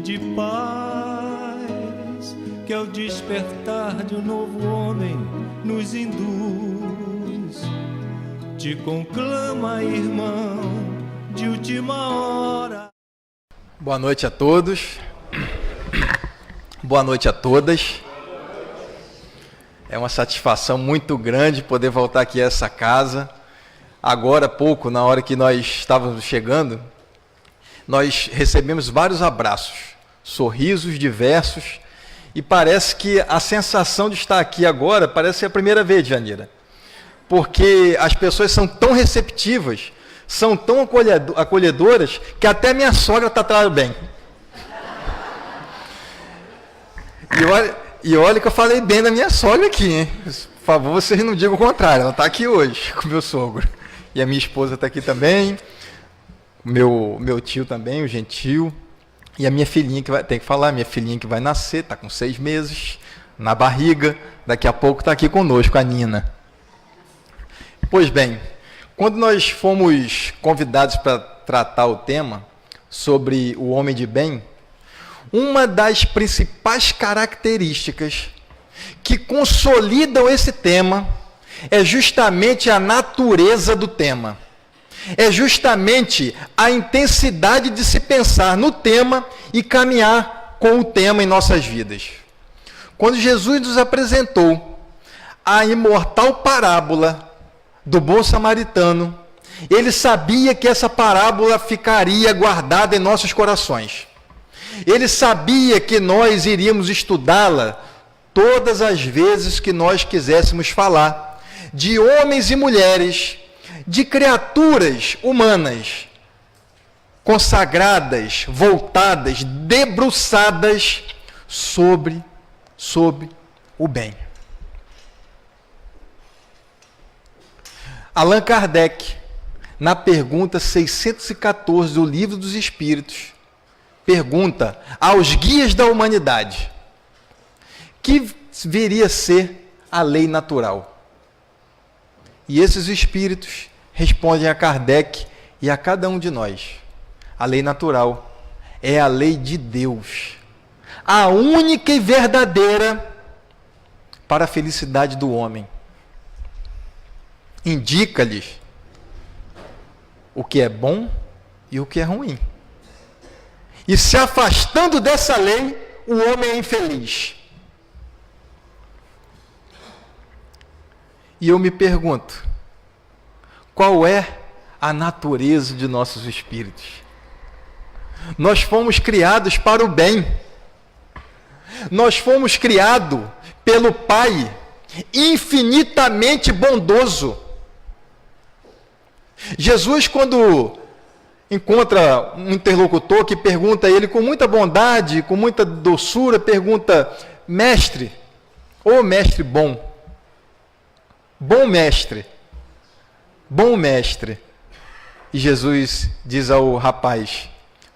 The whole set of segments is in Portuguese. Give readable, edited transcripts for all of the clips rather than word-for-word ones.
de paz, que ao despertar de um novo homem nos induz. Te conclama, irmão, de última hora. Boa noite a todos. Boa noite a todas. É uma satisfação muito grande poder voltar aqui a essa casa. Agora há pouco, na hora que nós estávamos chegando, nós recebemos vários abraços, sorrisos diversos, e parece que a sensação de estar aqui agora parece ser a primeira vez, Janira, porque as pessoas são tão receptivas, são tão acolhedoras, que até minha sogra está tratando bem. E olha que eu falei bem da minha sogra aqui, hein? Por favor, vocês não digam o contrário, ela está aqui hoje com o meu sogro. E a minha esposa está aqui também, meu tio também, o Gentil, e a minha filhinha, tem que falar, minha filhinha que vai nascer, está com 6 meses, na barriga, daqui a pouco está aqui conosco, a Nina. Pois bem, quando nós fomos convidados para tratar o tema sobre o homem de bem, uma das principais características que consolidam esse tema é justamente a natureza do tema. É justamente a intensidade de se pensar no tema e caminhar com o tema em nossas vidas. Quando Jesus nos apresentou a imortal parábola do bom samaritano, ele sabia que essa parábola ficaria guardada em nossos corações. Ele sabia que nós iríamos estudá-la todas as vezes que nós quiséssemos falar de homens e mulheres, de criaturas humanas, consagradas, voltadas, debruçadas sobre o bem. Allan Kardec, na pergunta 614 do Livro dos Espíritos, pergunta aos guias da humanidade: que viria a ser a lei natural? E esses espíritos respondem a Kardec e a cada um de nós: a lei natural é a lei de Deus, a única e verdadeira para a felicidade do homem. Indica-lhes o que é bom e o que é ruim. E se afastando dessa lei, o homem é infeliz. E eu me pergunto, qual é a natureza de nossos espíritos? Nós fomos criados para o bem. Nós fomos criados pelo Pai, infinitamente bondoso. Jesus, quando encontra um interlocutor que pergunta a ele com muita bondade, com muita doçura, pergunta: mestre, ô mestre bom, bom mestre, e Jesus diz ao rapaz: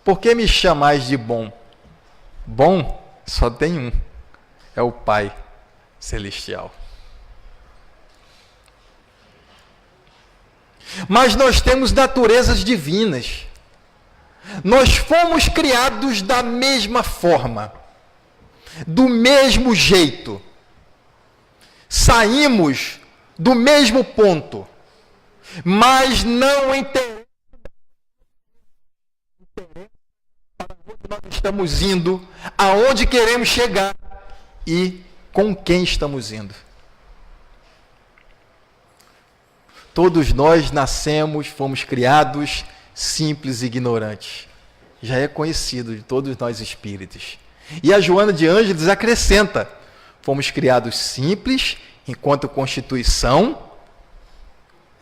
por que me chamais de bom? Bom só tem um, é o Pai Celestial. Mas nós temos naturezas divinas. Nós fomos criados da mesma forma, do mesmo jeito. Saímos do mesmo ponto, mas não interessa para onde nós estamos indo, aonde queremos chegar e com quem estamos indo. Todos nós nascemos, fomos criados simples e ignorantes. Já é conhecido de todos nós espíritos. E a Joana de Ângeles acrescenta: fomos criados simples enquanto constituição.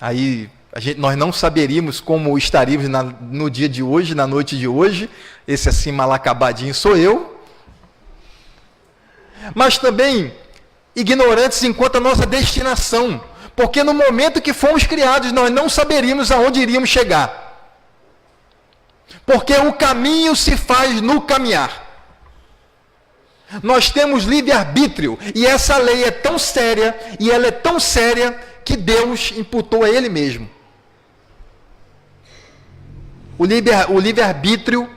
Aí nós não saberíamos como estaríamos no dia de hoje, na noite de hoje. Esse assim mal acabadinho sou eu. Mas também ignorantes enquanto a nossa destinação. Porque no momento que fomos criados, nós não saberíamos aonde iríamos chegar. Porque o caminho se faz no caminhar. Nós temos livre-arbítrio, e essa lei é tão séria, e ela é tão séria, que Deus imputou a Ele mesmo. O livre-arbítrio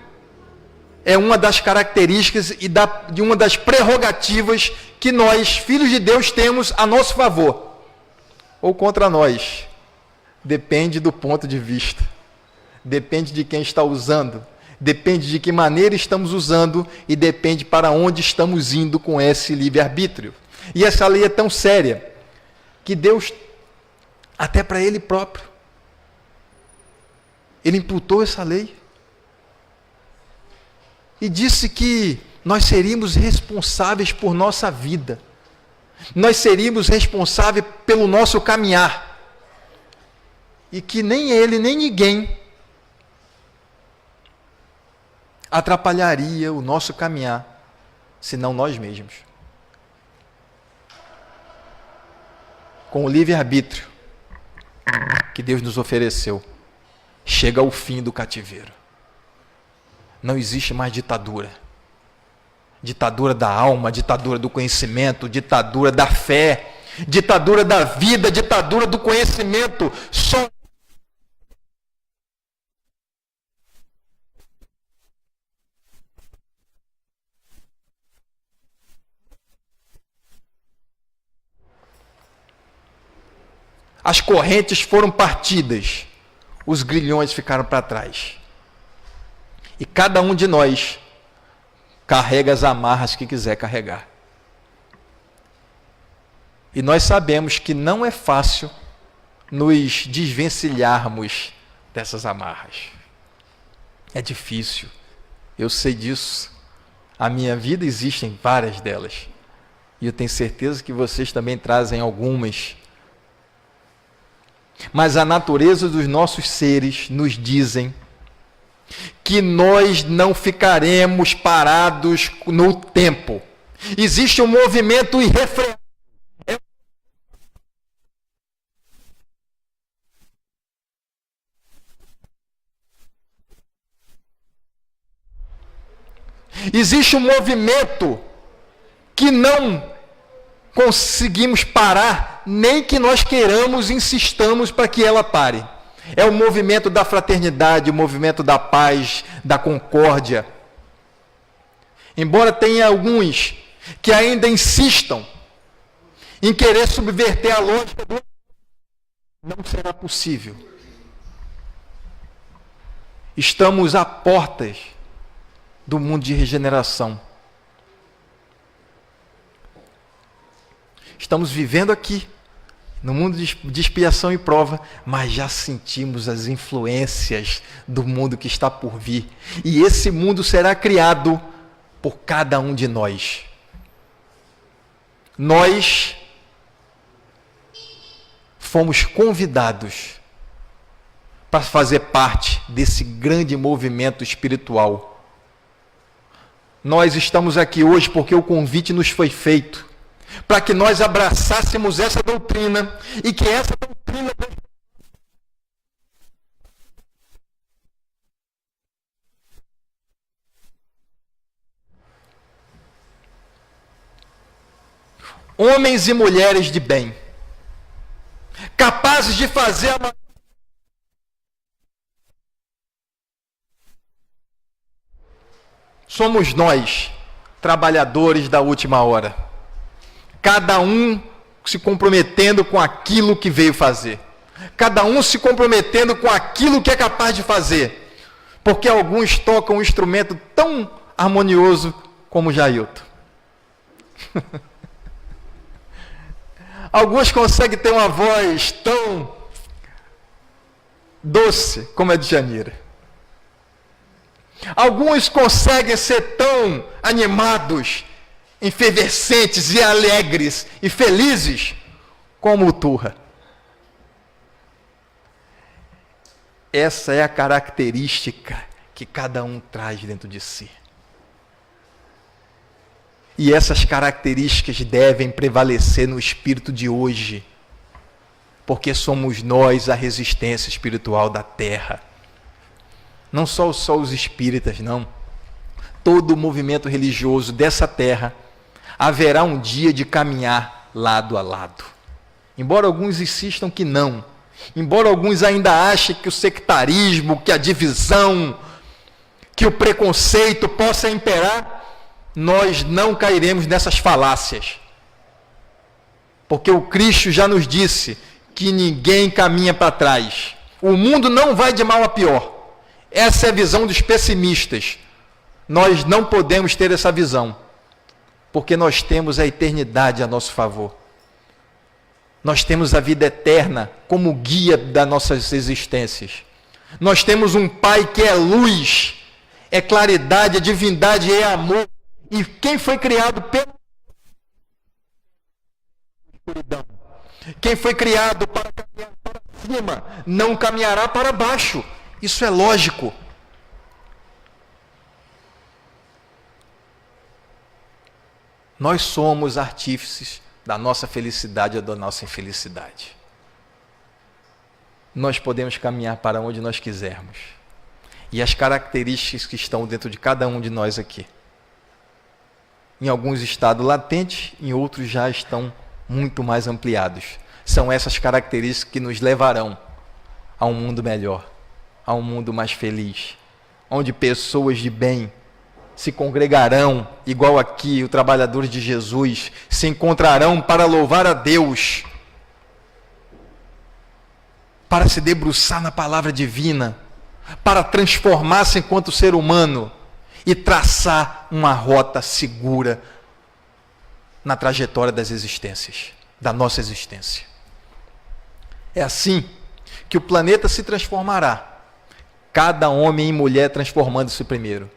é uma das características e de uma das prerrogativas que nós, filhos de Deus, temos a nosso favor ou contra nós. Depende do ponto de vista, depende de quem está usando, depende de que maneira estamos usando e depende para onde estamos indo com esse livre-arbítrio. E essa lei é tão séria que Deus, até para Ele próprio, Ele imputou essa lei e disse que nós seríamos responsáveis por nossa vida, nós seríamos responsáveis pelo nosso caminhar, e que nem Ele, nem ninguém atrapalharia o nosso caminhar, senão nós mesmos. Com o livre-arbítrio que Deus nos ofereceu, chega ao fim do cativeiro. Não existe mais ditadura. Ditadura da alma, ditadura do conhecimento, ditadura da fé, ditadura da vida, ditadura do conhecimento. Só as correntes foram partidas, os grilhões ficaram para trás. E cada um de nós carrega as amarras que quiser carregar. E nós sabemos que não é fácil nos desvencilharmos dessas amarras. É difícil. Eu sei disso. A minha vida existem várias delas. E eu tenho certeza que vocês também trazem algumas. Mas a natureza dos nossos seres nos dizem que nós não ficaremos parados no tempo. Existe um movimento irrefreável. Existe um movimento que não conseguimos parar, nem que nós queiramos e insistamos para que ela pare. É o movimento da fraternidade, o movimento da paz, da concórdia. Embora tenha alguns que ainda insistam em querer subverter a lógica do... não será possível. Estamos a portas do mundo de regeneração. Estamos vivendo aqui, no mundo de expiação e prova, mas já sentimos as influências do mundo que está por vir. E esse mundo será criado por cada um de nós. Nós fomos convidados para fazer parte desse grande movimento espiritual. Nós estamos aqui hoje porque o convite nos foi feito para que nós abraçássemos essa doutrina e que essa doutrina... Homens e mulheres de bem, capazes de fazer a... Somos nós, trabalhadores da última hora. Cada um se comprometendo com aquilo que veio fazer. Cada um se comprometendo com aquilo que é capaz de fazer. Porque alguns tocam um instrumento tão harmonioso como Jailton. Alguns conseguem ter uma voz tão doce como a de Janira. Alguns conseguem ser tão animados, efervescentes e alegres e felizes como o Turra. Essa é a característica que cada um traz dentro de si. E essas características devem prevalecer no espírito de hoje, porque somos nós a resistência espiritual da Terra. Não só os espíritas, não. Todo o movimento religioso dessa terra haverá um dia de caminhar lado a lado. Embora alguns insistam que não. Embora alguns ainda achem que o sectarismo, que a divisão, que o preconceito possa imperar, nós não cairemos nessas falácias. Porque o Cristo já nos disse que ninguém caminha para trás. O mundo não vai de mal a pior. Essa é a visão dos pessimistas. Nós não podemos ter essa visão, porque nós temos a eternidade a nosso favor. Nós temos a vida eterna como guia das nossas existências. Nós temos um Pai que é luz, é claridade, é divindade, é amor. E quem foi criado pela escuridão? Quem foi criado para caminhar para cima, não caminhará para baixo. Isso é lógico. Nós somos artífices da nossa felicidade ou da nossa infelicidade. Nós podemos caminhar para onde nós quisermos. E as características que estão dentro de cada um de nós aqui. Em alguns estados latentes, em outros já estão muito mais ampliados. São essas características que nos levarão a um mundo melhor, a um mundo mais feliz, onde pessoas de bem se congregarão, igual aqui, os trabalhadores de Jesus, se encontrarão para louvar a Deus, para se debruçar na palavra divina, para transformar-se enquanto ser humano e traçar uma rota segura na trajetória das existências, da nossa existência. É assim que o planeta se transformará, cada homem e mulher transformando-se primeiro.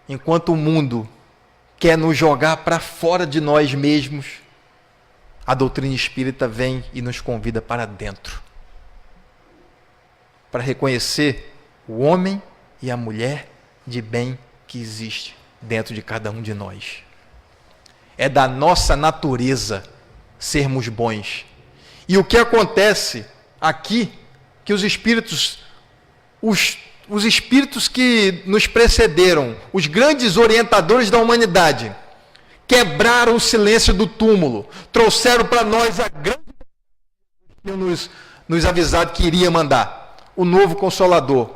Enquanto o mundo quer nos jogar para fora de nós mesmos, a doutrina espírita vem e nos convida para dentro, para reconhecer o homem e a mulher de bem que existe dentro de cada um de nós. É da nossa natureza sermos bons. E o que acontece aqui, que os espíritos que nos precederam, os grandes orientadores da humanidade, quebraram o silêncio do túmulo, trouxeram para nós a grande que nos avisaram que iria mandar, o novo Consolador.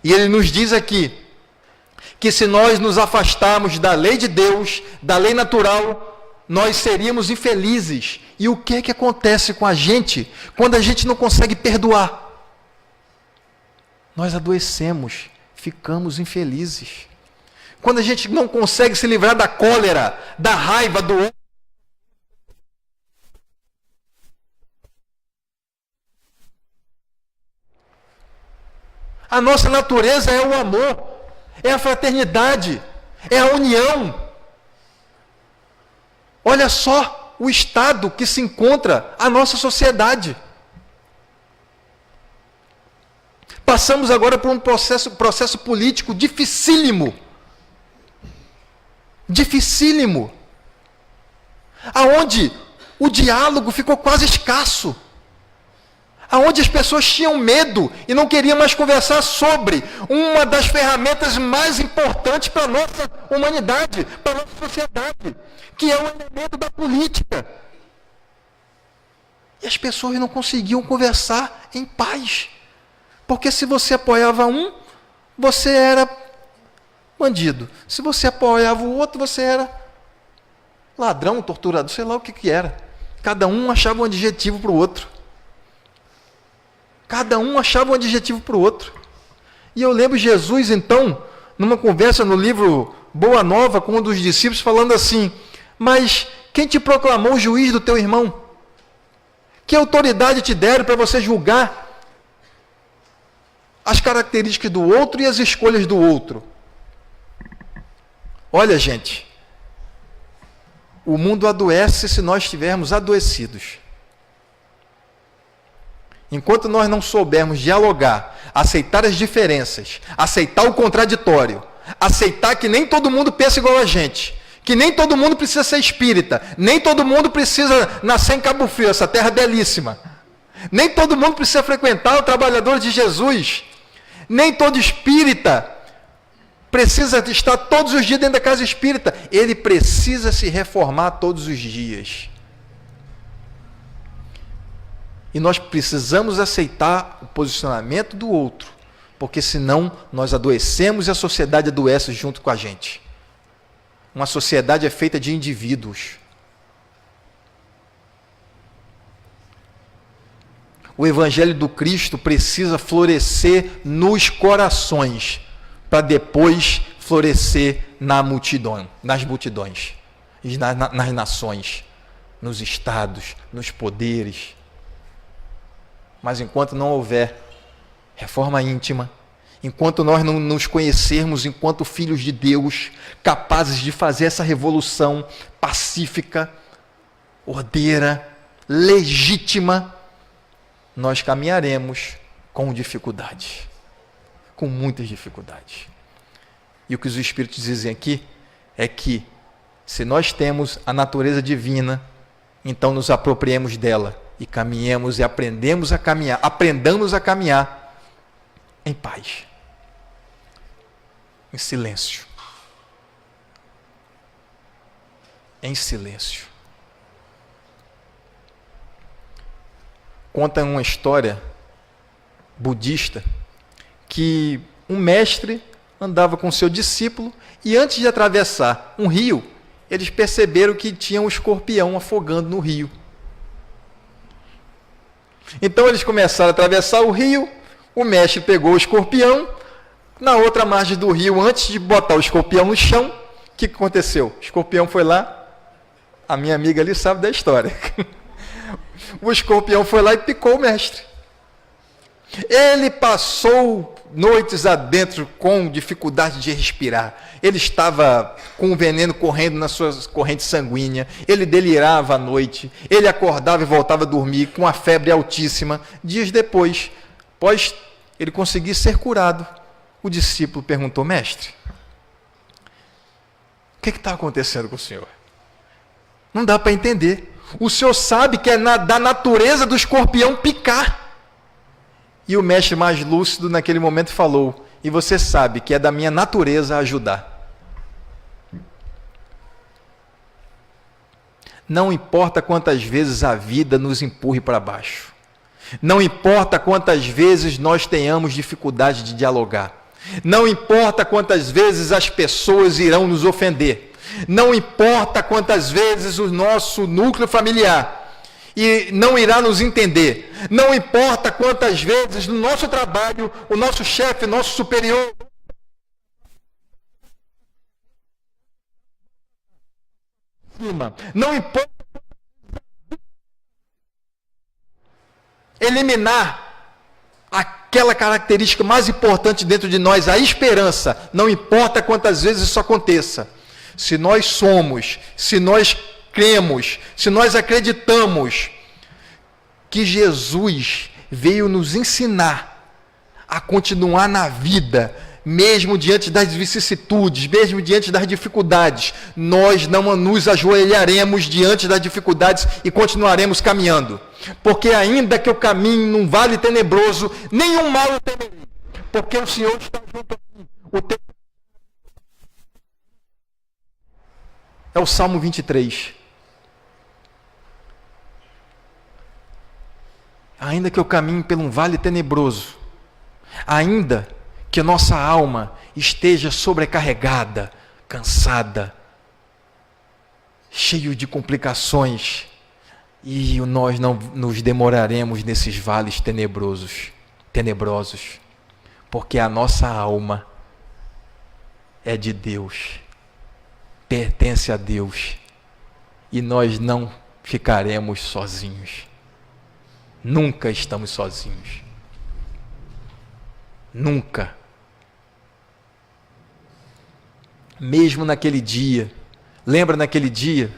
E ele nos diz aqui, que se nós nos afastarmos da lei de Deus, da lei natural, nós seríamos infelizes. E o que é que acontece com a gente quando a gente não consegue perdoar? Nós adoecemos, ficamos infelizes. Quando a gente não consegue se livrar da cólera, da raiva, do outro, a nossa natureza é o amor, é a fraternidade, é a união. Olha só o estado que se encontra a nossa sociedade. Passamos agora por um processo político dificílimo. Dificílimo. Aonde o diálogo ficou quase escasso. Aonde as pessoas tinham medo e não queriam mais conversar sobre uma das ferramentas mais importantes para a nossa humanidade, para a nossa sociedade, que é o elemento da política. E as pessoas não conseguiam conversar em paz. Porque se você apoiava um, você era bandido. Se você apoiava o outro, você era ladrão, torturador, sei lá o que era. Cada um achava um adjetivo para o outro. Cada um achava um adjetivo para o outro. E eu lembro Jesus, então, numa conversa no livro Boa Nova, com um dos discípulos, falando assim: mas quem te proclamou juiz do teu irmão? Que autoridade te deram para você julgar as características do outro e as escolhas do outro? Olha, gente, o mundo adoece se nós estivermos adoecidos. Enquanto nós não soubermos dialogar, aceitar as diferenças, aceitar o contraditório, aceitar que nem todo mundo pensa igual a gente, que nem todo mundo precisa ser espírita, nem todo mundo precisa nascer em Cabo Frio, essa terra belíssima, nem todo mundo precisa frequentar o trabalhador de Jesus, nem todo espírita precisa estar todos os dias dentro da casa espírita, ele precisa se reformar todos os dias. E nós precisamos aceitar o posicionamento do outro, porque senão nós adoecemos e a sociedade adoece junto com a gente. Uma sociedade é feita de indivíduos. O Evangelho do Cristo precisa florescer nos corações, para depois florescer na multidão, nas multidões, nas nações, nos estados, nos poderes. Mas enquanto não houver reforma íntima, enquanto nós não nos conhecermos enquanto filhos de Deus, capazes de fazer essa revolução pacífica, ordeira, legítima, nós caminharemos com dificuldades, com muitas dificuldades. E o que os Espíritos dizem aqui é que, se nós temos a natureza divina, então nos apropriemos dela e caminhemos e aprendamos a caminhar em paz, em silêncio. Em silêncio. Conta uma história budista que um mestre andava com seu discípulo e antes de atravessar um rio, eles perceberam que tinha um escorpião afogando no rio. Então eles começaram a atravessar o rio, o mestre pegou o escorpião, na outra margem do rio, antes de botar o escorpião no chão, o que aconteceu? O escorpião foi lá, a minha amiga ali sabe da história. O escorpião foi lá e picou o mestre. Ele passou noites adentro com dificuldade de respirar. Ele estava com o veneno correndo nas suas correntes sanguíneas. Ele delirava à noite. Ele acordava e voltava a dormir com a febre altíssima. Dias depois, após ele conseguir ser curado, o discípulo perguntou: mestre, o que está acontecendo com o senhor? Não dá para entender. O senhor sabe que é da natureza do escorpião picar. E o mestre mais lúcido naquele momento falou: e você sabe que é da minha natureza ajudar. Não importa quantas vezes a vida nos empurre para baixo. Não importa quantas vezes nós tenhamos dificuldade de dialogar. Não importa quantas vezes as pessoas irão nos ofender. Não importa quantas vezes o nosso núcleo familiar não irá nos entender. Não importa quantas vezes no nosso trabalho, o nosso chefe, nosso superior, não importa eliminar aquela característica mais importante dentro de nós, a esperança. Não importa quantas vezes isso aconteça. Se nós somos, se nós cremos, se nós acreditamos que Jesus veio nos ensinar a continuar na vida, mesmo diante das vicissitudes, mesmo diante das dificuldades, nós não nos ajoelharemos diante das dificuldades e continuaremos caminhando. Porque ainda que eu caminhe num vale tenebroso, nenhum mal eu temerei, porque o Senhor está junto a mim. É o Salmo 23. Ainda que eu caminhe por um vale tenebroso, ainda que a nossa alma esteja sobrecarregada, cansada, cheio de complicações, e nós não nos demoraremos nesses vales tenebrosos, porque a nossa alma é de Deus, pertence a Deus, e nós não ficaremos sozinhos. Nunca estamos sozinhos. Nunca. Mesmo naquele dia, lembra naquele dia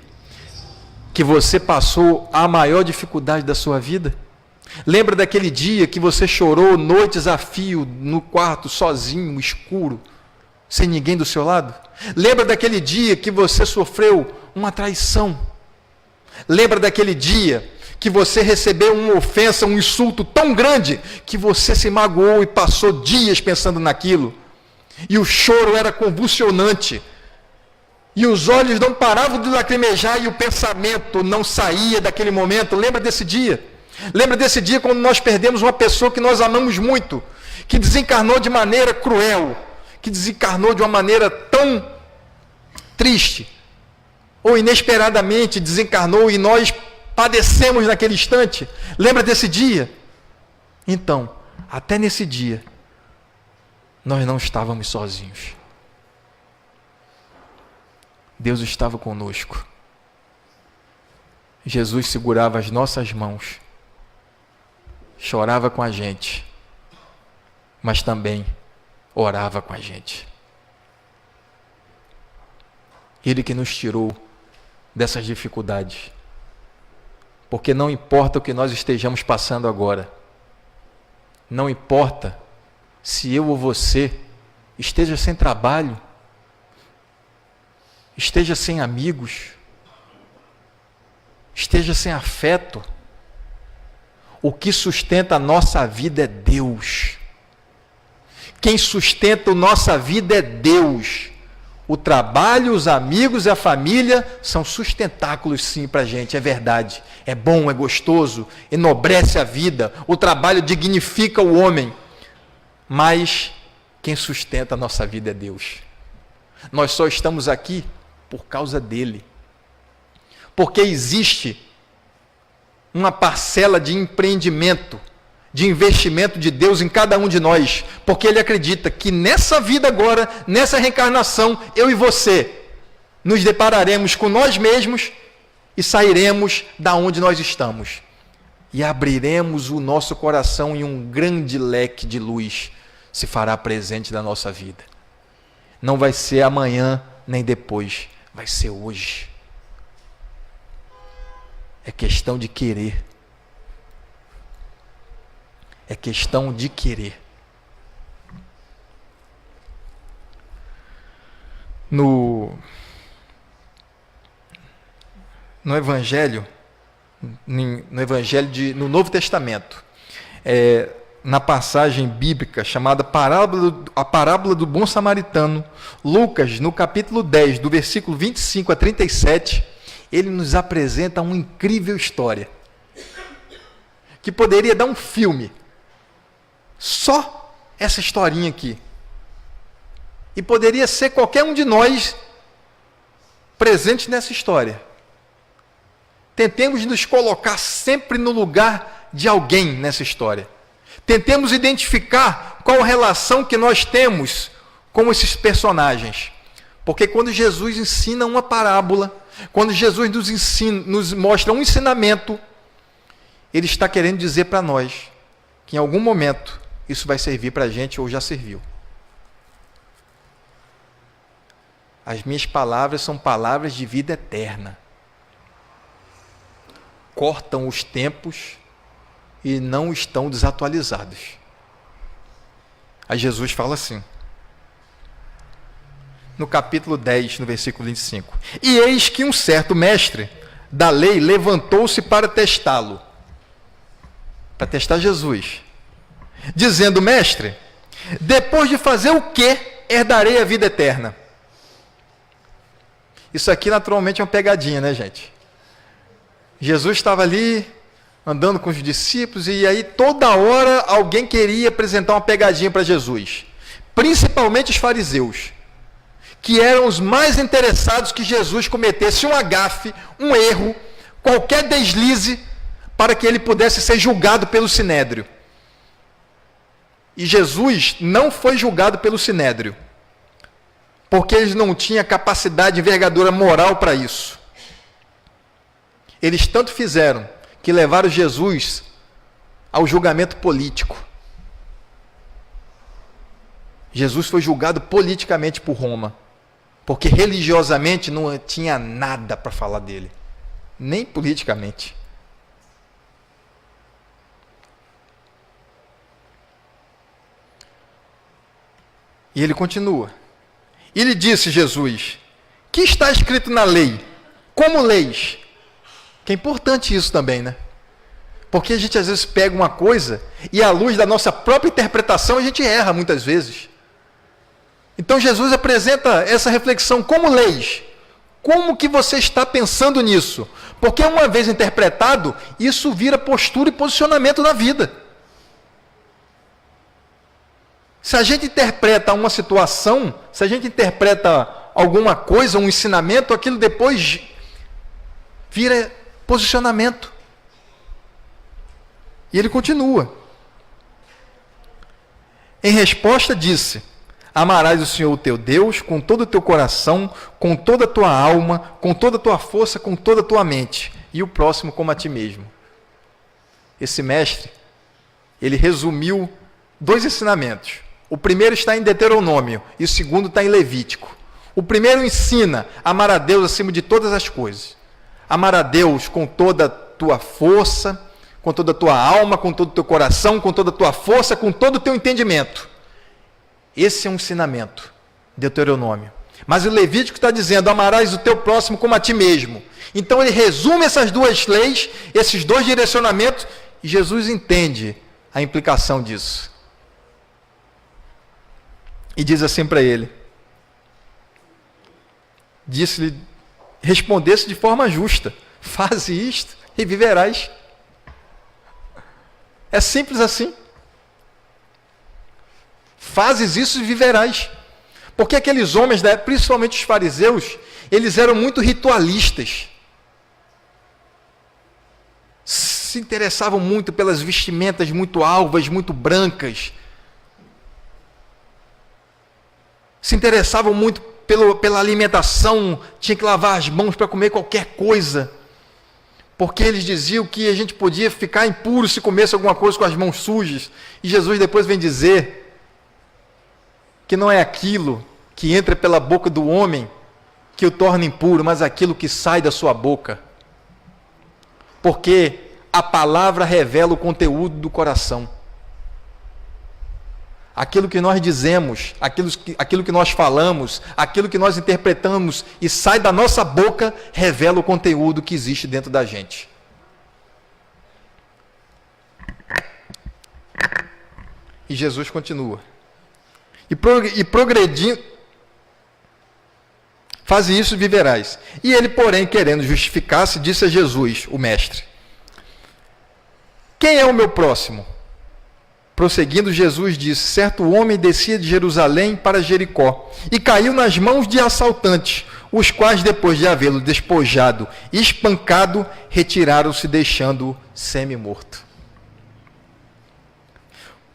que você passou a maior dificuldade da sua vida? Lembra daquele dia que você chorou noites a fio no quarto, sozinho, escuro, sem ninguém do seu lado? Lembra daquele dia que você sofreu uma traição? Lembra daquele dia que você recebeu uma ofensa, um insulto tão grande que você se magoou e passou dias pensando naquilo? E o choro era convulsionante. E os olhos não paravam de lacrimejar e o pensamento não saía daquele momento. Lembra desse dia? Lembra desse dia quando nós perdemos uma pessoa que nós amamos muito, que desencarnou de maneira cruel, que desencarnou de uma maneira tão triste, ou inesperadamente desencarnou e nós padecemos naquele instante? Lembra desse dia? Então, até nesse dia, nós não estávamos sozinhos. Deus estava conosco. Jesus segurava as nossas mãos, chorava com a gente, mas também orava com a gente. Ele que nos tirou dessas dificuldades. Porque não importa o que nós estejamos passando agora, não importa se eu ou você esteja sem trabalho, esteja sem amigos, esteja sem afeto, o que sustenta a nossa vida é Deus. Quem sustenta a nossa vida é Deus. O trabalho, os amigos e a família são sustentáculos sim para a gente, é verdade. É bom, é gostoso, enobrece a vida. O trabalho dignifica o homem. Mas quem sustenta a nossa vida é Deus. Nós só estamos aqui por causa dele. Porque existe uma parcela de empreendimento, de investimento de Deus em cada um de nós, porque Ele acredita que nessa vida agora, nessa reencarnação, eu e você, nos depararemos com nós mesmos e sairemos da onde nós estamos. E abriremos o nosso coração e um grande leque de luz se fará presente na nossa vida. Não vai ser amanhã nem depois, vai ser hoje. É questão de querer. É questão de querer. No Evangelho, no Novo Testamento, na passagem bíblica chamada a parábola do bom samaritano, Lucas, no capítulo 10, do versículo 25 a 37, ele nos apresenta uma incrível história, que poderia dar um filme, só essa historinha aqui. E poderia ser qualquer um de nós presente nessa história. Tentemos nos colocar sempre no lugar de alguém nessa história. Tentemos identificar qual a relação que nós temos com esses personagens. Porque quando Jesus ensina uma parábola, quando Jesus nos mostra um ensinamento, Ele está querendo dizer para nós que em algum momento isso vai servir para a gente ou já serviu. As minhas palavras são palavras de vida eterna. Cortam os tempos e não estão desatualizados. Aí Jesus fala assim, no capítulo 10, no versículo 25. E eis que um certo mestre da lei levantou-se para testá-lo. Para testar Jesus. Dizendo, mestre, depois de fazer o que herdarei a vida eterna? Isso aqui naturalmente é uma pegadinha, né, gente? Jesus estava ali andando com os discípulos e aí toda hora alguém queria apresentar uma pegadinha para Jesus. Principalmente os fariseus, que eram os mais interessados que Jesus cometesse um agafe, um erro, qualquer deslize, para que ele pudesse ser julgado pelo Sinédrio. E Jesus não foi julgado pelo Sinédrio, porque eles não tinham capacidade de envergadura moral para isso. Eles tanto fizeram que levaram Jesus ao julgamento político. Jesus foi julgado politicamente por Roma, porque religiosamente não tinha nada para falar dele, nem politicamente. E ele continua. E lhe disse Jesus, que está escrito na lei? Como leis? Que é importante isso também, né? Porque a gente às vezes pega uma coisa e à luz da nossa própria interpretação a gente erra muitas vezes. Então Jesus apresenta essa reflexão como leis. Como que você está pensando nisso? Porque uma vez interpretado, isso vira postura e posicionamento na vida. Se a gente interpreta uma situação, se a gente interpreta alguma coisa, um ensinamento, aquilo depois vira posicionamento. E ele continua. Em resposta disse: amarás o Senhor, o teu Deus, com todo o teu coração, com toda a tua alma, com toda a tua força, com toda a tua mente, e o próximo como a ti mesmo. Esse mestre, ele resumiu 2 ensinamentos. O primeiro está em Deuteronômio e o segundo está em Levítico. O primeiro ensina a amar a Deus acima de todas as coisas. Amar a Deus com toda a tua força, com toda a tua alma, com todo o teu coração, com toda a tua força, com todo o teu entendimento. Esse é um ensinamento, Deuteronômio. Mas o Levítico está dizendo: amarás o teu próximo como a ti mesmo. Então ele resume essas 2 leis, esses 2 direcionamentos, e Jesus entende a implicação disso. E diz assim para ele: disse-lhe, respondesse de forma justa: faze isto e viverás. É simples assim. Fazes isso e viverás. Porque aqueles homens, principalmente os fariseus, eles eram muito ritualistas. Se interessavam muito pelas vestimentas muito alvas, muito brancas. Se interessavam muito pela alimentação, tinha que lavar as mãos para comer qualquer coisa. Porque eles diziam que a gente podia ficar impuro se comesse alguma coisa com as mãos sujas. E Jesus depois vem dizer que não é aquilo que entra pela boca do homem que o torna impuro, mas aquilo que sai da sua boca. Porque a palavra revela o conteúdo do coração. Aquilo que nós dizemos, aquilo que nós falamos, aquilo que nós interpretamos e sai da nossa boca, revela o conteúdo que existe dentro da gente. E Jesus continua. E progredindo, faze isso e viverás. E ele, porém, querendo justificar-se, disse a Jesus, o mestre: quem é o meu próximo? Prosseguindo, Jesus disse: certo homem descia de Jerusalém para Jericó e caiu nas mãos de assaltantes, os quais, depois de havê-lo despojado e espancado, retiraram-se, deixando-o semi-morto.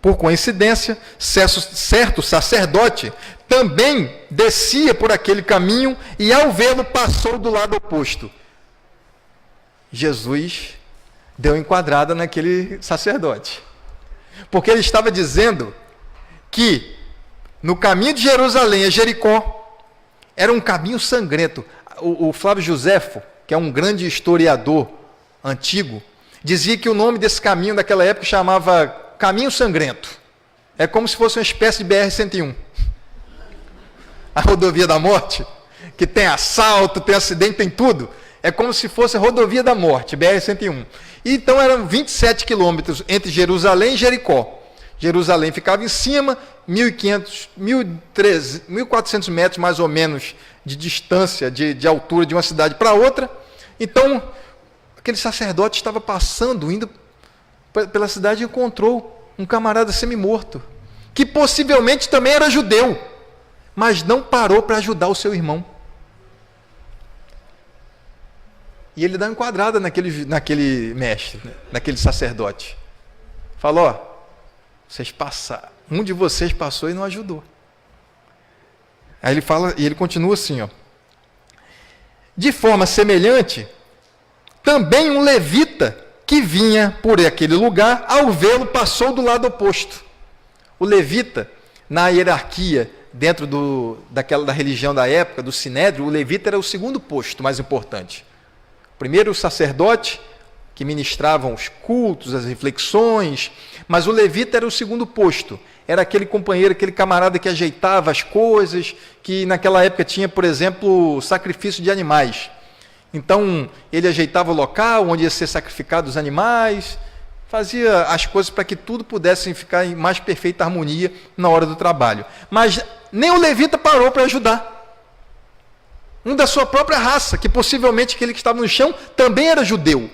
Por coincidência, certo sacerdote também descia por aquele caminho e, ao vê-lo, passou do lado oposto. Jesus deu enquadrada naquele sacerdote. Porque ele estava dizendo que no caminho de Jerusalém a Jericó era um caminho sangrento. O Flávio Joséfo, que é um grande historiador antigo, dizia que o nome desse caminho daquela época chamava Caminho Sangrento. É como se fosse uma espécie de BR-101. A rodovia da morte, que tem assalto, tem acidente, tem tudo. É como se fosse a rodovia da morte, BR-101. Então eram 27 quilômetros entre Jerusalém e Jericó. Jerusalém ficava em cima, 1.400 metros mais ou menos de distância, de altura de uma cidade para outra. Então, aquele sacerdote estava passando, indo pela cidade e encontrou um camarada semi-morto, que possivelmente também era judeu, mas não parou para ajudar o seu irmão. E ele dá uma enquadrada naquele mestre, naquele sacerdote. Falou: ó, vocês passaram, um de vocês passou e não ajudou. Aí ele fala, e ele continua assim, ó: de forma semelhante, também um levita que vinha por aquele lugar, ao vê-lo, passou do lado oposto. O levita, na hierarquia, dentro da religião da época, do sinédrio, o levita era o segundo posto mais importante. Primeiro o sacerdote, que ministravam os cultos, as reflexões, mas o levita era o segundo posto. Era aquele companheiro, aquele camarada que ajeitava as coisas, que naquela época tinha, por exemplo, sacrifício de animais. Então, ele ajeitava o local onde ia ser sacrificados os animais, fazia as coisas para que tudo pudesse ficar em mais perfeita harmonia na hora do trabalho. Mas nem o levita parou para ajudar. um da sua própria raça, que possivelmente aquele que estava no chão também era judeu.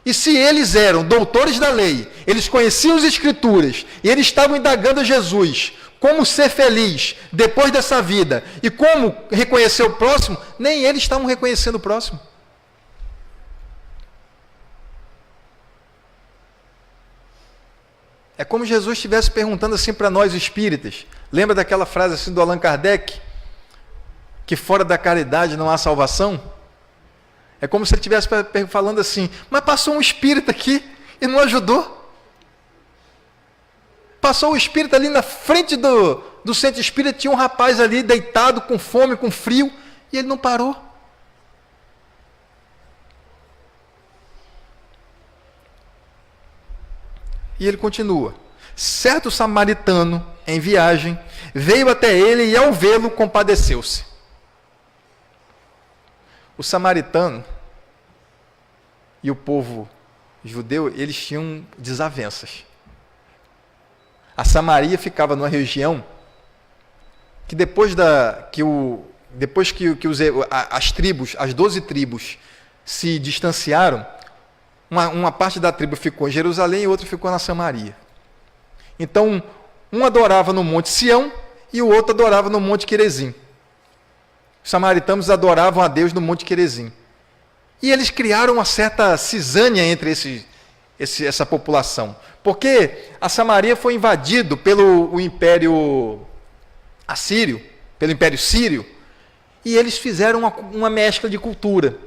E se eles eram doutores da lei, eles conheciam as Escrituras, e eles estavam indagando a Jesus como ser feliz depois dessa vida, e como reconhecer o próximo, nem eles estavam reconhecendo o próximo. É como Jesus estivesse perguntando assim para nós espíritas. Lembra daquela frase assim do Allan Kardec? Que fora da caridade não há salvação? É como se ele estivesse falando assim, mas passou um espírita aqui e não ajudou. Passou o espírita ali na frente do centro espírita, tinha um rapaz ali deitado, com fome, com frio, e ele não parou. E ele continua. Certo samaritano, em viagem, veio até ele e ao vê-lo compadeceu-se. O samaritano e o povo judeu, eles tinham desavenças. A Samaria ficava numa região que depois que as tribos, as 12 tribos, se distanciaram, uma parte da tribo ficou em Jerusalém e outra ficou na Samaria. Então, um adorava no Monte Sião e o outro adorava no Monte Querezim. Os samaritanos adoravam a Deus no Monte Querezim. E eles criaram uma certa cisânia entre essa população. Porque a Samaria foi invadido pelo Império Assírio, pelo Império Sírio, e eles fizeram uma mescla de cultura.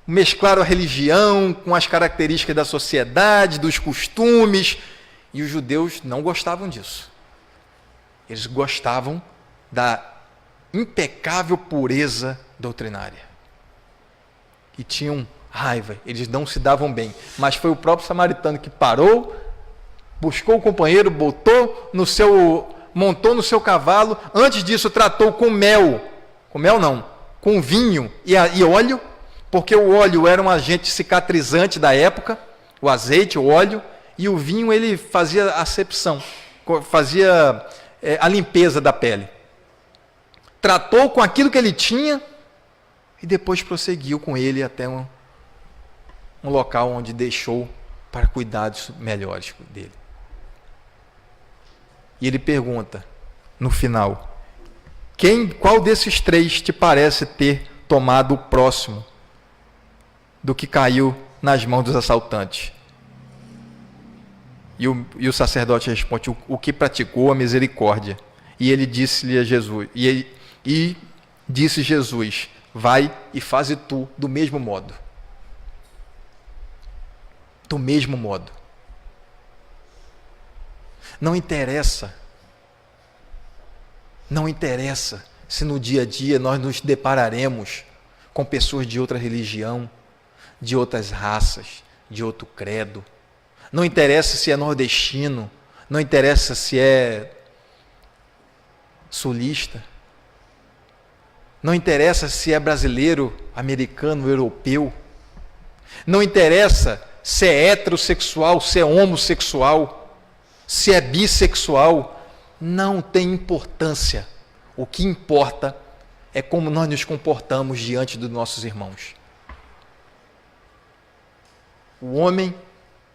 Mesclaram a religião com as características da sociedade, dos costumes, e os judeus não gostavam disso. Eles gostavam da impecável pureza doutrinária. E tinham raiva, eles não se davam bem. Mas foi o próprio samaritano que parou, buscou o companheiro, montou no seu cavalo, antes disso tratou com com vinho e óleo, porque o óleo era um agente cicatrizante da época, o azeite, o óleo, e o vinho ele fazia acepção, fazia a limpeza da pele. Tratou com aquilo que ele tinha e depois prosseguiu com ele até um local onde deixou para cuidados melhores dele. E ele pergunta, no final, qual desses três te parece ter tomado o próximo do que caiu nas mãos dos assaltantes? E o sacerdote responde, o que praticou a misericórdia. E ele disse-lhe a Jesus, e disse Jesus, vai e faze tu do mesmo modo. Do mesmo modo. Não interessa se no dia a dia nós nos depararemos com pessoas de outra religião, de outras raças, de outro credo. Não interessa se é nordestino, não interessa se é sulista, não interessa se é brasileiro, americano, europeu, não interessa se é heterossexual, se é homossexual, se é bissexual, não tem importância. O que importa é como nós nos comportamos diante dos nossos irmãos. O homem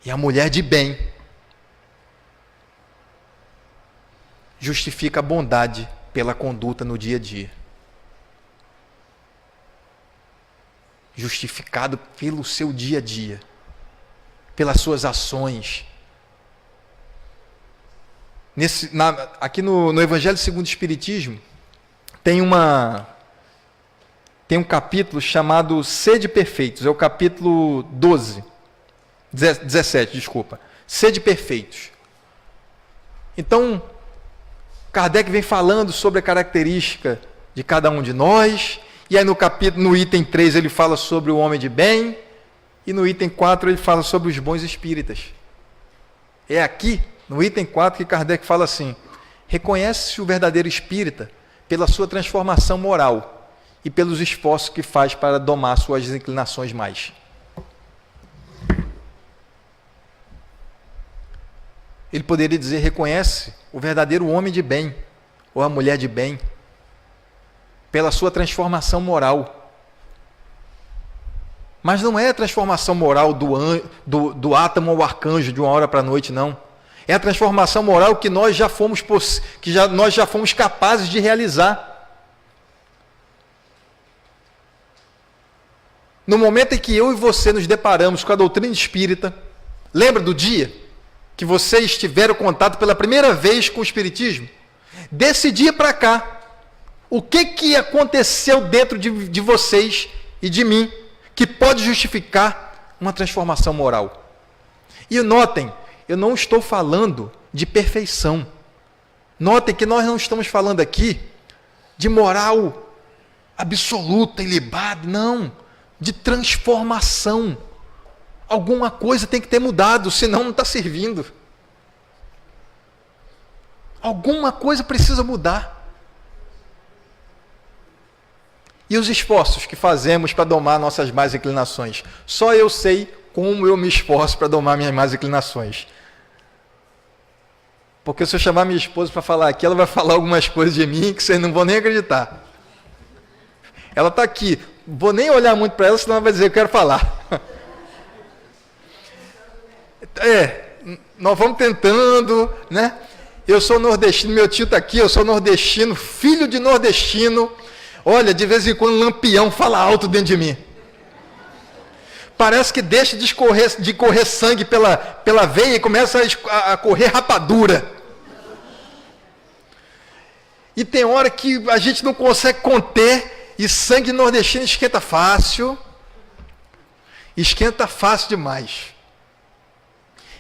e a mulher de bem justifica a bondade pela conduta no dia a dia. Justificado pelo seu dia a dia, pelas suas ações. Aqui no Evangelho segundo o Espiritismo, tem um capítulo chamado Sede Perfeitos, é o capítulo 17, Sede Perfeitos. Então, Kardec vem falando sobre a característica de cada um de nós, e aí no item 3 ele fala sobre o homem de bem, e no item 4 ele fala sobre os bons espíritas. É aqui, no item 4, que Kardec fala assim, reconhece-se o verdadeiro espírita pela sua transformação moral e pelos esforços que faz para domar suas inclinações mais. Ele poderia dizer, reconhece o verdadeiro homem de bem, ou a mulher de bem, pela sua transformação moral. Mas não é a transformação moral do átomo ao arcanjo de uma hora para a noite, não. É a transformação moral que nós já fomos capazes de realizar. No momento em que eu e você nos deparamos com a doutrina espírita, lembra do dia que vocês tiveram contato pela primeira vez com o Espiritismo? Desse dia para cá, o que aconteceu dentro de vocês e de mim que pode justificar uma transformação moral? E notem, eu não estou falando de perfeição. Notem que nós não estamos falando aqui de moral absoluta, ilibada, não. De transformação. Alguma coisa tem que ter mudado, senão não está servindo. Alguma coisa precisa mudar. E os esforços que fazemos para domar nossas más inclinações? Só eu sei como eu me esforço para domar minhas más inclinações. Porque se eu chamar minha esposa para falar aqui, ela vai falar algumas coisas de mim que vocês não vão nem acreditar. Ela está aqui. Vou nem olhar muito para ela, senão ela vai dizer, eu quero falar. Nós vamos tentando, né? Eu sou nordestino, meu tio está aqui, eu sou nordestino, filho de nordestino. Olha, de vez em quando um lampião fala alto dentro de mim. Parece que deixa de correr sangue pela veia e começa a correr rapadura. E tem hora que a gente não consegue conter. E sangue nordestino esquenta fácil. Esquenta fácil demais.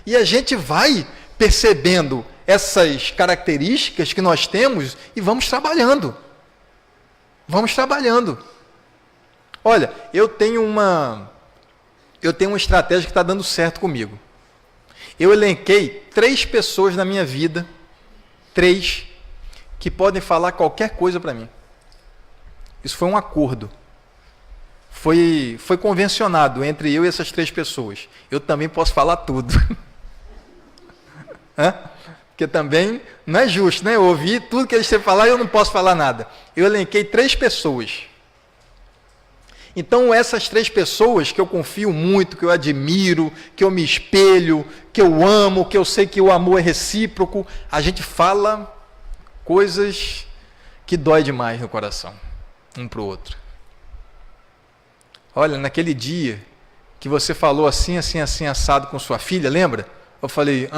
E a gente vai percebendo essas características que nós temos e vamos trabalhando. Vamos trabalhando. Olha, eu tenho uma estratégia que está dando certo comigo. Eu elenquei 3 pessoas na minha vida, 3, que podem falar qualquer coisa para mim. Isso foi um acordo. Foi convencionado entre eu e essas 3 pessoas. Eu também posso falar tudo. Porque também não é justo, né? Eu ouvi tudo que eles têm falar e eu não posso falar nada. Eu elenquei 3 pessoas. Então, essas 3 pessoas que eu confio muito, que eu admiro, que eu me espelho, que eu amo, que eu sei que o amor é recíproco, a gente fala coisas que dói demais no coração. Um para o outro. Olha, naquele dia que você falou assim, assim, assim, assado com sua filha, lembra? Eu falei,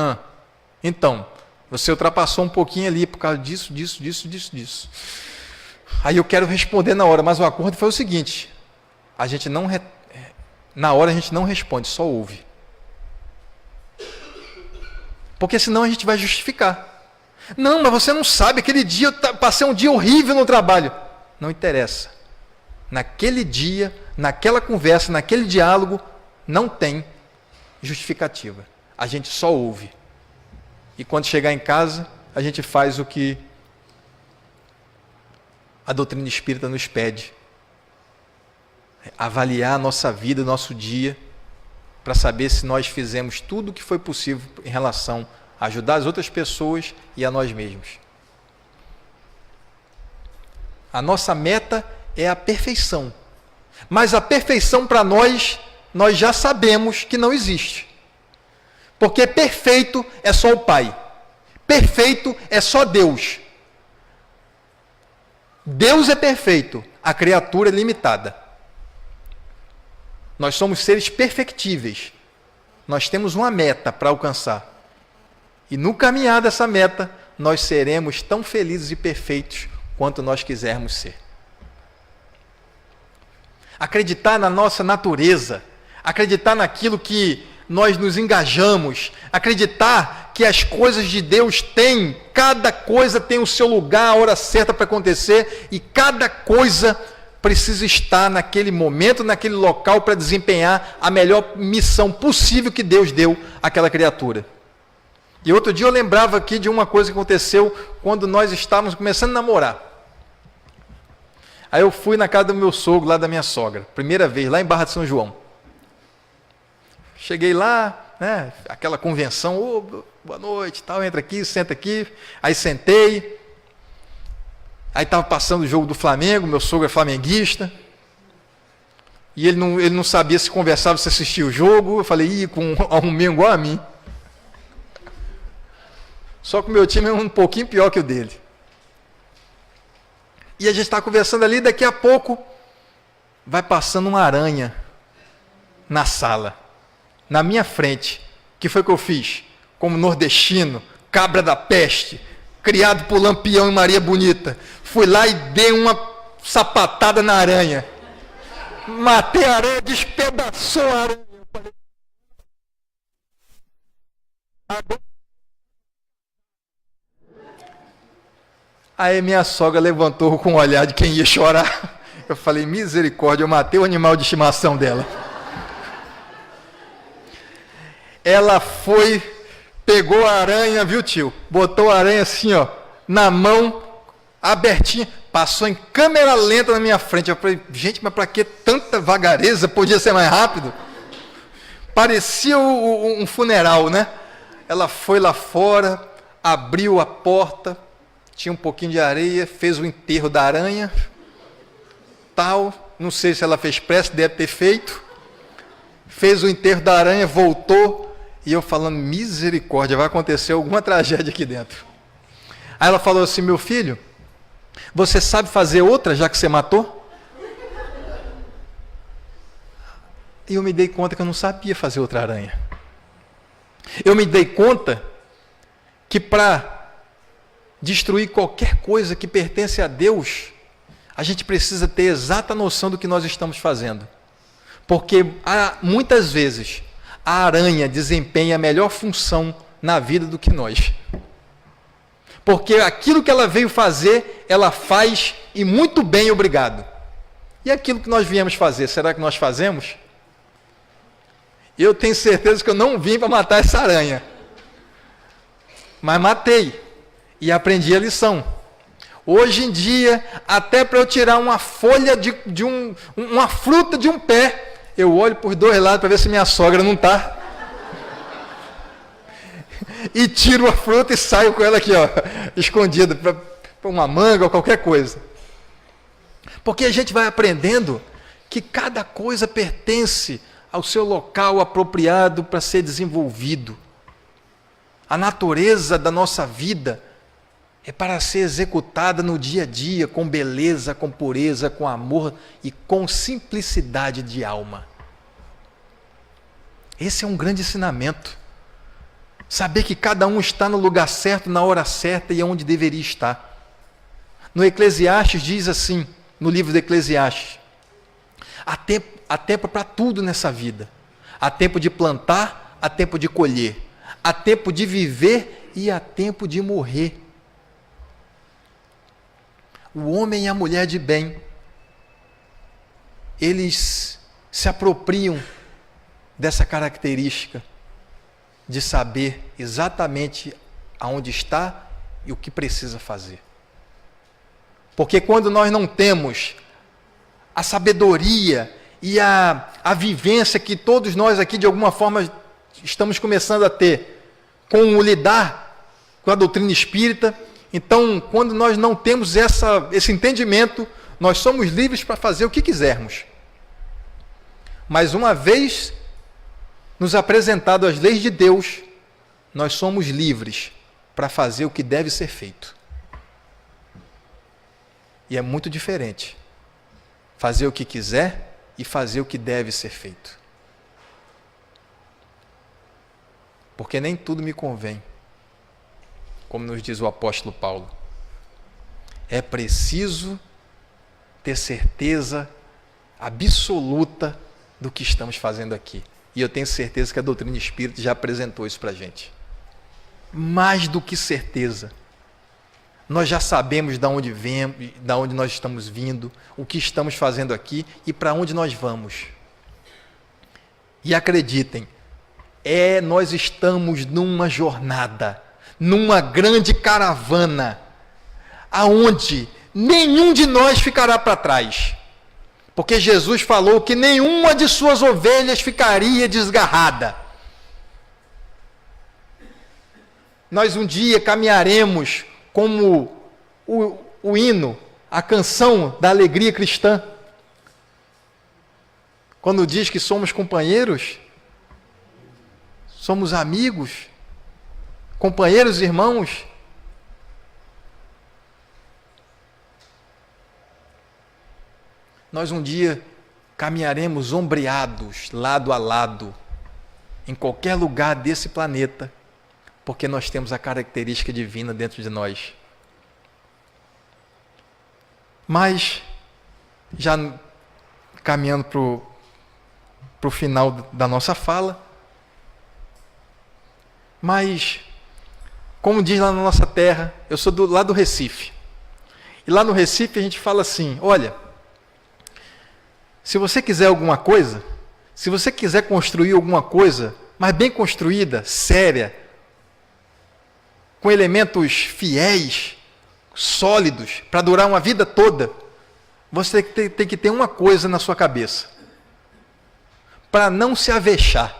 então, você ultrapassou um pouquinho ali por causa disso. Aí eu quero responder na hora, mas o acordo foi o seguinte, na hora a gente não responde, só ouve. Porque senão a gente vai justificar. Não, mas você não sabe, aquele dia eu passei um dia horrível no trabalho. Não interessa. Naquele dia, naquela conversa, naquele diálogo, não tem justificativa. A gente só ouve. E quando chegar em casa, a gente faz o que a doutrina espírita nos pede. Avaliar a nossa vida, nosso dia, para saber se nós fizemos tudo o que foi possível em relação a ajudar as outras pessoas e a nós mesmos. A nossa meta é a perfeição. Mas a perfeição para nós já sabemos que não existe. Porque perfeito é só o Pai. Perfeito é só Deus. Deus é perfeito, a criatura é limitada. Nós somos seres perfectíveis. Nós temos uma meta para alcançar. E no caminhar dessa meta, nós seremos tão felizes e perfeitos quanto nós quisermos ser. Acreditar na nossa natureza, acreditar naquilo que nós nos engajamos, acreditar que as coisas de Deus têm, cada coisa tem o seu lugar, a hora certa para acontecer, e cada coisa precisa estar naquele momento, naquele local, para desempenhar a melhor missão possível que Deus deu àquela criatura. E outro dia eu lembrava aqui de uma coisa que aconteceu quando nós estávamos começando a namorar. Aí eu fui na casa do meu sogro, lá da minha sogra, primeira vez, lá em Barra de São João. Cheguei lá, né, aquela convenção, boa noite, tal, entra aqui, senta aqui. Aí sentei. Aí estava passando o jogo do Flamengo, meu sogro é flamenguista, e ele não sabia se conversava, se assistia o jogo. Eu falei, com um menino igual a mim. Só que o meu time é um pouquinho pior que o dele. E a gente está conversando ali, daqui a pouco vai passando uma aranha na sala, na minha frente. O que foi que eu fiz? Como nordestino, cabra da peste, criado por Lampião e Maria Bonita, fui lá e dei uma sapatada na aranha. Matei a aranha, despedaçou a aranha. Aí minha sogra levantou com um olhar de quem ia chorar. Eu falei, misericórdia, eu matei o animal de estimação dela. Ela foi, pegou a aranha, viu, tio? Botou a aranha assim, ó, na mão, abertinha, passou em câmera lenta na minha frente. Eu falei, gente, mas para que tanta vagareza? Podia ser mais rápido? Parecia um funeral, né? Ela foi lá fora, abriu a porta, tinha um pouquinho de areia, fez o enterro da aranha, tal, não sei se ela fez pressa, deve ter feito, fez o enterro da aranha, voltou, e eu falando, misericórdia, vai acontecer alguma tragédia aqui dentro. Aí ela falou assim, meu filho, você sabe fazer outra, já que você matou? E eu me dei conta que eu não sabia fazer outra aranha. Eu me dei conta que para destruir qualquer coisa que pertence a Deus, a gente precisa ter exata noção do que nós estamos fazendo. Porque muitas vezes a aranha desempenha a melhor função na vida do que nós. Porque aquilo que ela veio fazer, ela faz e muito bem, obrigado. E aquilo que nós viemos fazer, será que nós fazemos? Eu tenho certeza que eu não vim para matar essa aranha. Mas matei. E aprendi a lição. Hoje em dia, até para eu tirar uma folha uma fruta de um pé, eu olho por dois lados para ver se minha sogra não está. E tiro a fruta e saio com ela aqui, ó, escondida, para uma manga ou qualquer coisa. Porque a gente vai aprendendo que cada coisa pertence ao seu local apropriado para ser desenvolvido. A natureza da nossa vida é para ser executada no dia a dia, com beleza, com pureza, com amor e com simplicidade de alma. Esse é um grande ensinamento. Saber que cada um está no lugar certo, na hora certa e onde deveria estar. No Eclesiastes diz assim, no livro do Eclesiastes, há tempo para tudo nessa vida. Há tempo de plantar, há tempo de colher. Há tempo de viver e há tempo de morrer. O homem e a mulher de bem, eles se apropriam dessa característica de saber exatamente aonde está e o que precisa fazer. Porque quando nós não temos a sabedoria e a vivência que todos nós aqui de alguma forma estamos começando a ter com o lidar com a doutrina espírita, então, quando nós não temos esse entendimento, nós somos livres para fazer o que quisermos. Mas uma vez nos apresentado as leis de Deus, nós somos livres para fazer o que deve ser feito. E é muito diferente fazer o que quiser e fazer o que deve ser feito. Porque nem tudo me convém. Como nos diz o apóstolo Paulo, é preciso ter certeza absoluta do que estamos fazendo aqui. E eu tenho certeza que a doutrina espírita já apresentou isso para a gente. Mais do que certeza. Nós já sabemos de onde vemos, de onde nós estamos vindo, o que estamos fazendo aqui e para onde nós vamos. E acreditem, nós estamos numa jornada, numa grande caravana, aonde nenhum de nós ficará para trás. Porque Jesus falou que nenhuma de suas ovelhas ficaria desgarrada. Nós um dia caminharemos como o hino, a canção da alegria cristã. Quando diz que somos companheiros, somos amigos, companheiros e irmãos. Nós um dia caminharemos ombreados, lado a lado, em qualquer lugar desse planeta, porque nós temos a característica divina dentro de nós. Mas, já caminhando para o final da nossa fala, mas, como diz lá na nossa terra, eu sou lá do Recife, e lá no Recife a gente fala assim, olha, se você quiser alguma coisa, se você quiser construir alguma coisa, mas bem construída, séria, com elementos fiéis, sólidos, para durar uma vida toda, você tem que ter uma coisa na sua cabeça, para não se avexar,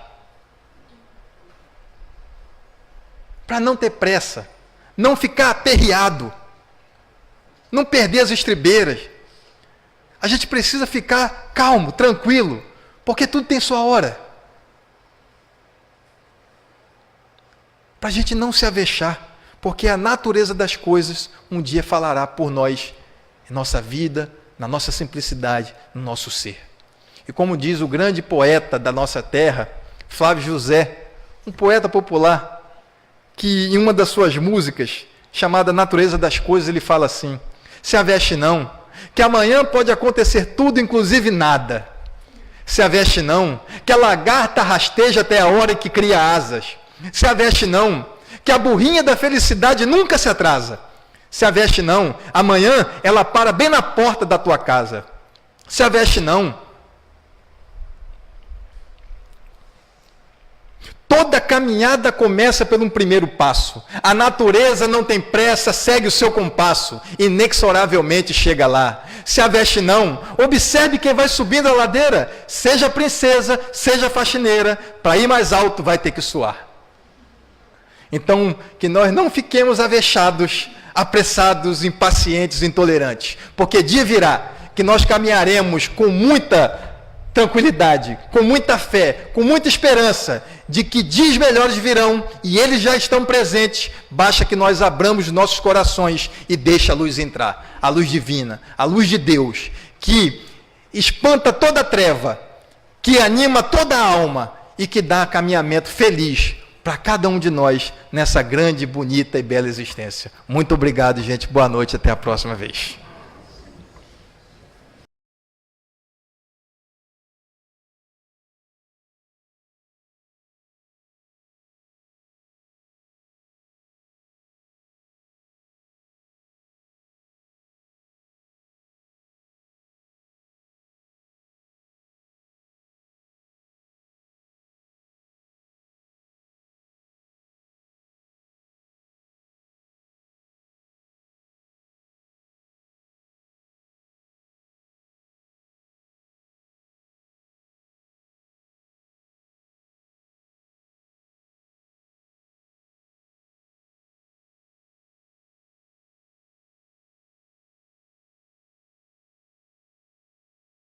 para não ter pressa, não ficar aperreado, não perder as estribeiras. A gente precisa ficar calmo, tranquilo, porque tudo tem sua hora. Para a gente não se avexar, porque a natureza das coisas um dia falará por nós, em nossa vida, na nossa simplicidade, no nosso ser. E como diz o grande poeta da nossa terra, Flávio José, um poeta popular, que em uma das suas músicas, chamada Natureza das Coisas, ele fala assim, se aveste não, que amanhã pode acontecer tudo, inclusive nada. Se aveste não, que a lagarta rasteja até a hora em que cria asas. Se aveste não, que a burrinha da felicidade nunca se atrasa. Se aveste não, amanhã ela para bem na porta da tua casa. Se aveste não. Toda caminhada começa pelo primeiro passo. A natureza não tem pressa, segue o seu compasso, inexoravelmente chega lá. Se aveste não, observe quem vai subindo a ladeira, seja princesa, seja faxineira, para ir mais alto vai ter que suar. Então, que nós não fiquemos avexados, apressados, impacientes, intolerantes, porque dia virá que nós caminharemos com muita tranquilidade, com muita fé, com muita esperança, de que dias melhores virão, e eles já estão presentes, basta que nós abramos nossos corações e deixe a luz entrar, a luz divina, a luz de Deus, que espanta toda a treva, que anima toda a alma, e que dá caminhamento feliz para cada um de nós, nessa grande, bonita e bela existência. Muito obrigado, gente, boa noite, até a próxima vez.